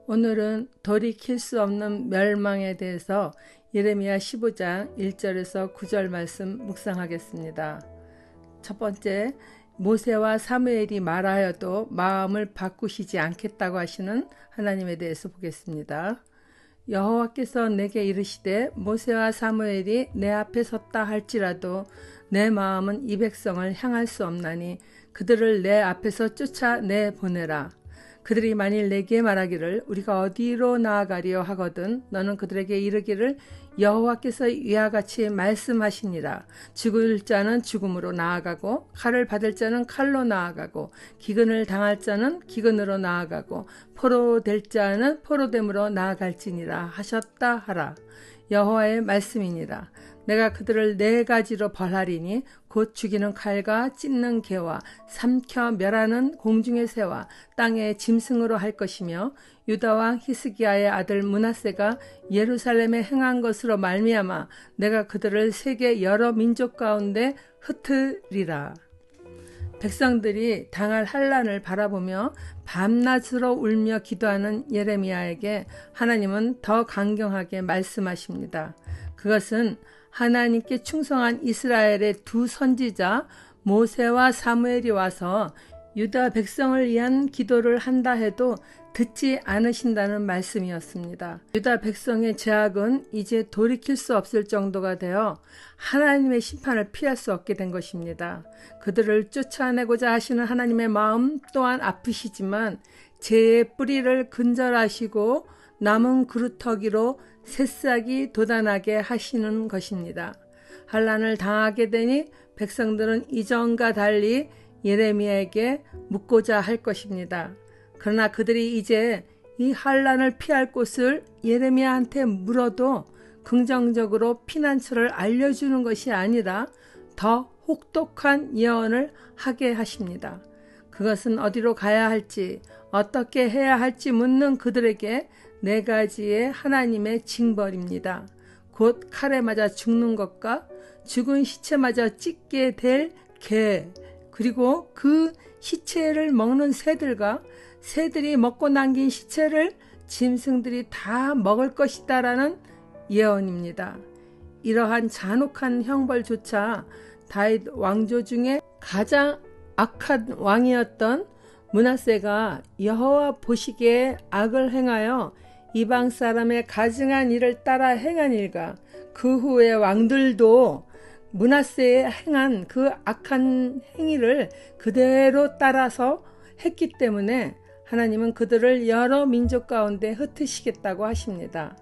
오늘은 돌이킬 수 없는 멸망에 대해서 예레미야 15장 1절에서 9절 말씀 묵상하겠습니다. 첫 번째, 모세와 사무엘이 말하여도 마음을 바꾸시지 않겠다고 하시는 하나님에 대해서 보겠습니다. 여호와께서 내게 이르시되 모세와 사무엘이 내 앞에 섰다 할지라도 내 마음은 이 백성을 향할 수 없나니 그들을 내 앞에서 쫓아내보내라. 그들이 만일 내게 말하기를 우리가 어디로 나아가리요 하거든 너는 그들에게 이르기를 여호와께서 이와 같이 말씀하시니라. 죽을 자는 죽음으로 나아가고 칼을 받을 자는 칼로 나아가고 기근을 당할 자는 기근으로 나아가고 포로될 자는 포로됨으로 나아갈지니라 하셨다 하라. 여호와의 말씀이니라. 내가 그들을 4가지로 벌하리니 곧 죽이는 칼과 찢는 개와 삼켜 멸하는 공중의 새와 땅의 짐승으로 할 것이며 유다 왕 히스기야의 아들 므낫세가 예루살렘에 행한 것으로 말미암아 내가 그들을 세계 여러 민족 가운데 흩으리라. 백성들이 당할 환난을 바라보며 밤낮으로 울며 기도하는 예레미야에게 하나님은 더 강경하게 말씀하십니다. 그것은 하나님께 충성한 이스라엘의 2 선지자 모세와 사무엘이 와서 유다 백성을 위한 기도를 한다 해도 듣지 않으신다는 말씀이었습니다. 유다 백성의 죄악은 이제 돌이킬 수 없을 정도가 되어 하나님의 심판을 피할 수 없게 된 것입니다. 그들을 쫓아내고자 하시는 하나님의 마음 또한 아프시지만 죄의 뿌리를 근절하시고 남은 그루터기로 새싹이 돋아나게 하시는 것입니다. 환난을 당하게 되니 백성들은 이전과 달리 예레미야에게 묻고자 할 것입니다. 그러나 그들이 이제 이 환난을 피할 곳을 예레미야한테 물어도 긍정적으로 피난처를 알려주는 것이 아니라 더 혹독한 예언을 하게 하십니다. 그것은 어디로 가야 할지 어떻게 해야 할지 묻는 그들에게 4가지의 하나님의 징벌입니다. 곧 칼에 맞아 죽는 것과 죽은 시체마저 찢게 될 개, 그리고 그 시체를 먹는 새들과 새들이 먹고 남긴 시체를 짐승들이 다 먹을 것이다 라는 예언입니다. 이러한 잔혹한 형벌조차 다윗 왕조 중에 가장 악한 왕이었던 므낫세가 여호와 보시기에 악을 행하여 이방 사람의 가증한 일을 따라 행한 일과 그 후의 왕들도 므낫세의 행한 그 악한 행위를 그대로 따라서 했기 때문에 하나님은 그들을 여러 민족 가운데 흩으시겠다고 하십니다.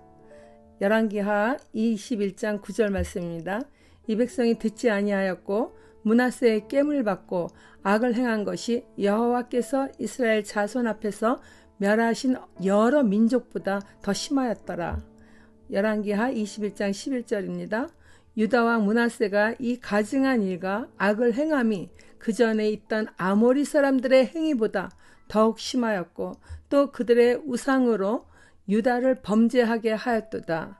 열왕기하 21장 9절 말씀입니다. 이 백성이 듣지 아니하였고 므낫세의 깸을 받고 악을 행한 것이 여호와께서 이스라엘 자손 앞에서 멸하신 여러 민족보다 더 심하였더라. 열왕기하 21장 11절입니다. 유다 왕 므낫세가 이 가증한 일과 악을 행함이 그 전에 있던 아모리 사람들의 행위보다 더욱 심하였고 또 그들의 우상으로 유다를 범죄하게 하였도다.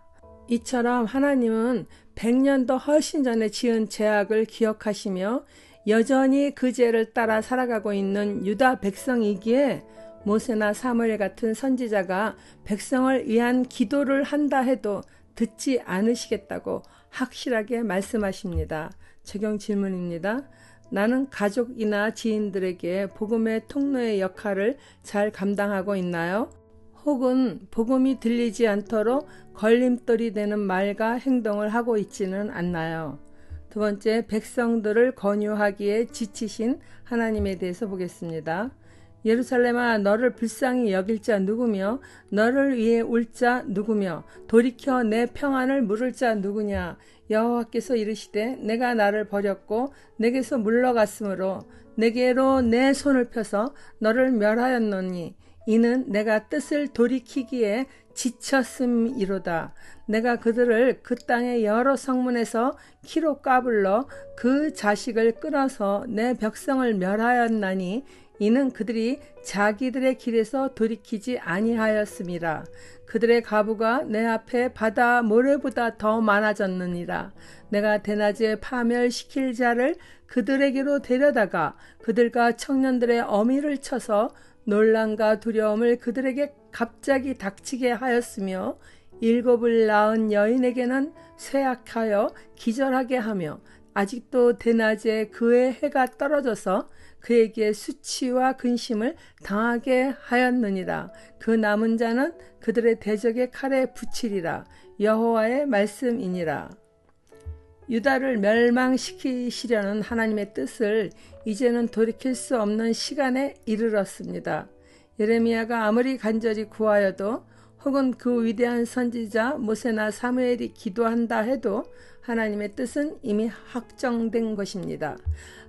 이처럼 하나님은 100년 더 훨씬 전에 지은 죄악을 기억하시며 여전히 그 죄를 따라 살아가고 있는 유다 백성이기에 모세나 사무엘 같은 선지자가 백성을 위한 기도를 한다 해도 듣지 않으시겠다고 확실하게 말씀하십니다. 적용 질문입니다. 나는 가족이나 지인들에게 복음의 통로의 역할을 잘 감당하고 있나요? 혹은 복음이 들리지 않도록 걸림돌이 되는 말과 행동을 하고 있지는 않나요? 두 번째, 백성들을 권유하기에 지치신 하나님에 대해서 보겠습니다. 예루살렘아, 너를 불쌍히 여길 자 누구며 너를 위해 울 자 누구며 돌이켜 내 평안을 물을 자 누구냐. 여호와께서 이르시되 내가 나를 버렸고 내게서 물러갔으므로 내게로 내 손을 펴서 너를 멸하였노니 이는 내가 뜻을 돌이키기에 지쳤음이로다. 내가 그들을 그 땅의 여러 성문에서 키로 까불러 그 자식을 끊어서 내 백성을 멸하였나니 이는 그들이 자기들의 길에서 돌이키지 아니하였음이라. 그들의 가부가 내 앞에 바다 모래보다 더 많아졌느니라. 내가 대낮에 파멸시킬 자를 그들에게로 데려다가 그들과 청년들의 어미를 쳐서 논란과 두려움을 그들에게 갑자기 닥치게 하였으며 일곱을 낳은 여인에게는 쇠약하여 기절하게 하며 아직도 대낮에 그의 해가 떨어져서 그에게 수치와 근심을 당하게 하였느니라. 그 남은 자는 그들의 대적의 칼에 붙이리라. 여호와의 말씀이니라. 유다를 멸망시키시려는 하나님의 뜻을 이제는 돌이킬 수 없는 시간에 이르렀습니다. 예레미야가 아무리 간절히 구하여도 혹은 그 위대한 선지자 모세나 사무엘이 기도한다 해도 하나님의 뜻은 이미 확정된 것입니다.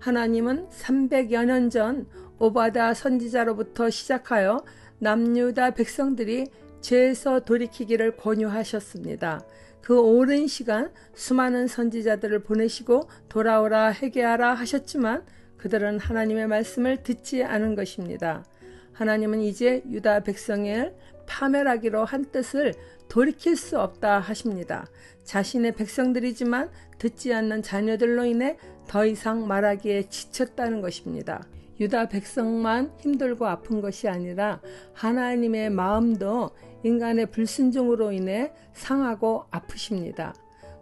하나님은 300여 년 전 오바다 선지자로부터 시작하여 남유다 백성들이 죄에서 돌이키기를 권유하셨습니다. 그 오랜 시간 수많은 선지자들을 보내시고 돌아오라 회개하라 하셨지만 그들은 하나님의 말씀을 듣지 않은 것입니다. 하나님은 이제 유다 백성을 파멸하기로 한 뜻을 돌이킬 수 없다 하십니다. 자신의 백성들이지만 듣지 않는 자녀들로 인해 더 이상 말하기에 지쳤다는 것입니다. 유다 백성만 힘들고 아픈 것이 아니라 하나님의 마음도 인간의 불순종으로 인해 상하고 아프십니다.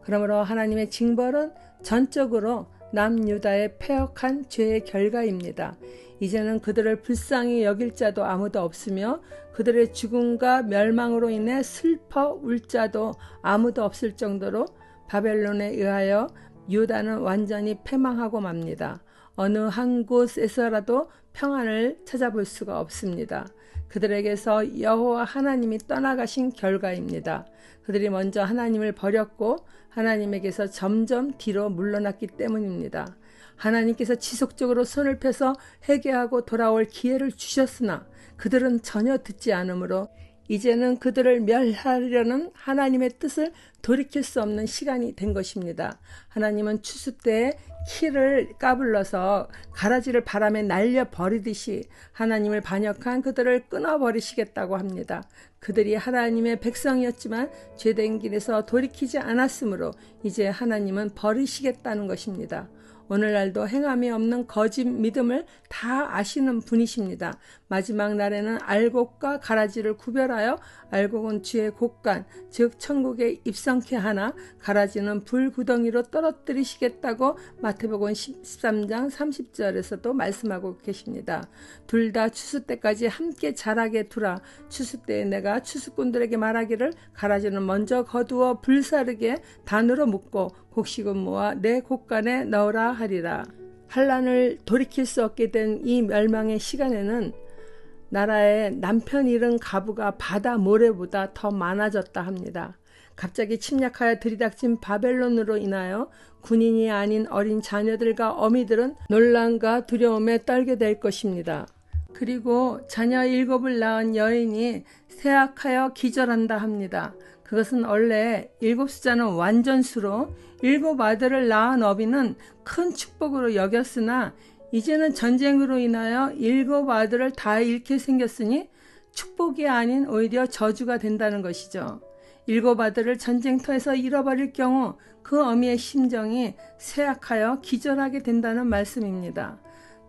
그러므로 하나님의 징벌은 전적으로 남유다의 패역한 죄의 결과입니다. 이제는 그들을 불쌍히 여길 자도 아무도 없으며 그들의 죽음과 멸망으로 인해 슬퍼 울 자도 아무도 없을 정도로 바벨론에 의하여 유다는 완전히 패망하고 맙니다. 어느 한 곳에서라도 평안을 찾아볼 수가 없습니다. 그들에게서 여호와 하나님이 떠나가신 결과입니다. 그들이 먼저 하나님을 버렸고 하나님에게서 점점 뒤로 물러났기 때문입니다. 하나님께서 지속적으로 손을 펴서 회개하고 돌아올 기회를 주셨으나 그들은 전혀 듣지 않으므로 이제는 그들을 멸하려는 하나님의 뜻을 돌이킬 수 없는 시간이 된 것입니다. 하나님은 추수 때에 키를 까불러서 가라지를 바람에 날려버리듯이 하나님을 반역한 그들을 끊어버리시겠다고 합니다. 그들이 하나님의 백성이었지만 죄된 길에서 돌이키지 않았으므로 이제 하나님은 버리시겠다는 것입니다. 오늘날도 행함이 없는 거짓 믿음을 다 아시는 분이십니다. 마지막 날에는 알곡과 가라지를 구별하여 알곡은 쥐의 곡간, 즉 천국에 입성케 하나 가라지는 불구덩이로 떨어뜨리시겠다고 마태복음 13장 30절에서도 말씀하고 계십니다. 둘 다 추수 때까지 함께 자라게 두라. 추수 때에 내가 추수꾼들에게 말하기를 가라지는 먼저 거두어 불사르게 단으로 묶고 곡식은 모아 내 곡간에 넣으라 하리라. 환난을 돌이킬 수 없게 된 이 멸망의 시간에는 나라의 남편 잃은 가부가 바다 모래보다 더 많아졌다 합니다. 갑자기 침략하여 들이닥친 바벨론으로 인하여 군인이 아닌 어린 자녀들과 어미들은 놀람과 두려움에 떨게 될 것입니다. 그리고 자녀 7을 낳은 여인이 쇠약하여 기절한다 합니다. 그것은 원래 7숫자는 완전수로 7 아들을 낳은 어비는 큰 축복으로 여겼으나 이제는 전쟁으로 인하여 7 아들을 다 잃게 생겼으니 축복이 아닌 오히려 저주가 된다는 것이죠. 7 아들을 전쟁터에서 잃어버릴 경우 그 어미의 심정이 쇠약하여 기절하게 된다는 말씀입니다.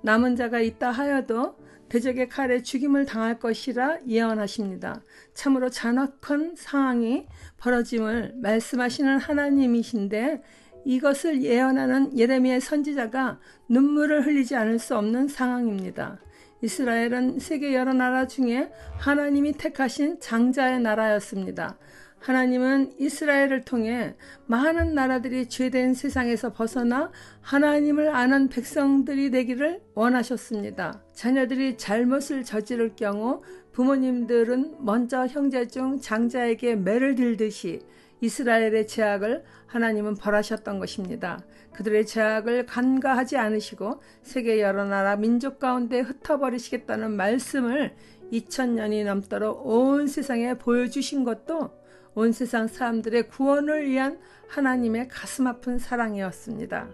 남은 자가 있다 하여도 대적의 칼에 죽임을 당할 것이라 예언하십니다. 참으로 잔혹한 상황이 벌어짐을 말씀하시는 하나님이신데 이것을 예언하는 예레미야 선지자가 눈물을 흘리지 않을 수 없는 상황입니다. 이스라엘은 세계 여러 나라 중에 하나님이 택하신 장자의 나라였습니다. 하나님은 이스라엘을 통해 많은 나라들이 죄된 세상에서 벗어나 하나님을 아는 백성들이 되기를 원하셨습니다. 자녀들이 잘못을 저지를 경우 부모님들은 먼저 형제 중 장자에게 매를 들듯이 이스라엘의 죄악을 하나님은 벌하셨던 것입니다. 그들의 죄악을 간과하지 않으시고 세계 여러 나라 민족 가운데 흩어버리시겠다는 말씀을 2000년이 넘도록 온 세상에 보여주신 것도 온 세상 사람들의 구원을 위한 하나님의 가슴 아픈 사랑이었습니다.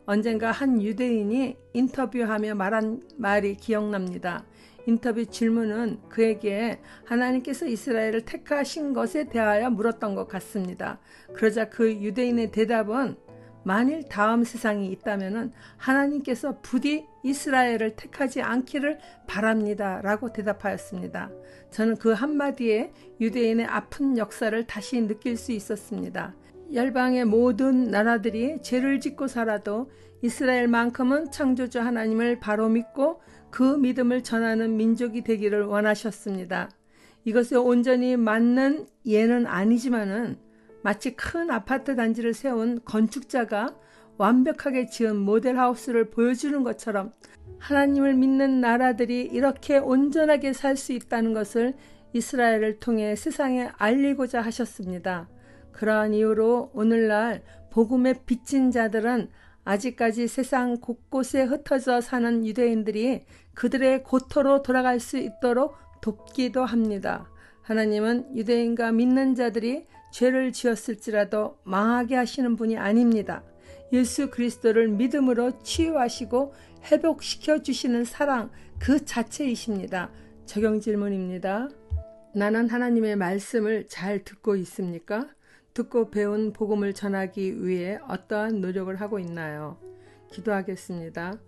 언젠가 한 유대인이 인터뷰하며 말한 말이 기억납니다. 인터뷰 질문은 그에게 하나님께서 이스라엘을 택하신 것에 대하여 물었던 것 같습니다. 그러자 그 유대인의 대답은 만일 다음 세상이 있다면 하나님께서 부디 이스라엘을 택하지 않기를 바랍니다 라고 대답하였습니다. 저는 그 한마디에 유대인의 아픈 역사를 다시 느낄 수 있었습니다. 열방의 모든 나라들이 죄를 짓고 살아도 이스라엘만큼은 창조주 하나님을 바로 믿고 그 믿음을 전하는 민족이 되기를 원하셨습니다. 이것에 온전히 맞는 예는 아니지만은 마치 큰 아파트 단지를 세운 건축자가 완벽하게 지은 모델하우스를 보여주는 것처럼 하나님을 믿는 나라들이 이렇게 온전하게 살 수 있다는 것을 이스라엘을 통해 세상에 알리고자 하셨습니다. 그러한 이유로 오늘날 복음에 빚진 자들은 아직까지 세상 곳곳에 흩어져 사는 유대인들이 그들의 고토로 돌아갈 수 있도록 돕기도 합니다. 하나님은 유대인과 믿는 자들이 죄를 지었을지라도 망하게 하시는 분이 아닙니다. 예수 그리스도를 믿음으로 치유하시고 회복시켜 주시는 사랑 그 자체이십니다. 적용 질문입니다. 나는 하나님의 말씀을 잘 듣고 있습니까? 듣고 배운 복음을 전하기 위해 어떠한 노력을 하고 있나요? 기도하겠습니다.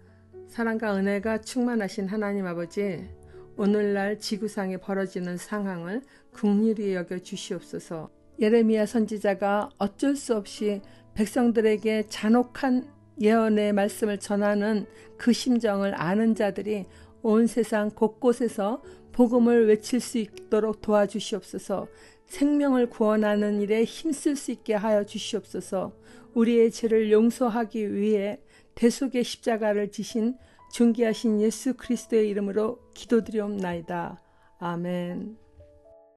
사랑과 은혜가 충만하신 하나님 아버지, 오늘날 지구상에 벌어지는 상황을 긍휼히 여겨 주시옵소서. 예레미야 선지자가 어쩔 수 없이 백성들에게 잔혹한 예언의 말씀을 전하는 그 심정을 아는 자들이 온 세상 곳곳에서 복음을 외칠 수 있도록 도와주시옵소서. 생명을 구원하는 일에 힘쓸 수 있게 하여 주시옵소서. 우리의 죄를 용서하기 위해 대속의 십자가를 지신 존귀하신 예수 그리스도의 이름으로 기도드리옵나이다. 아멘.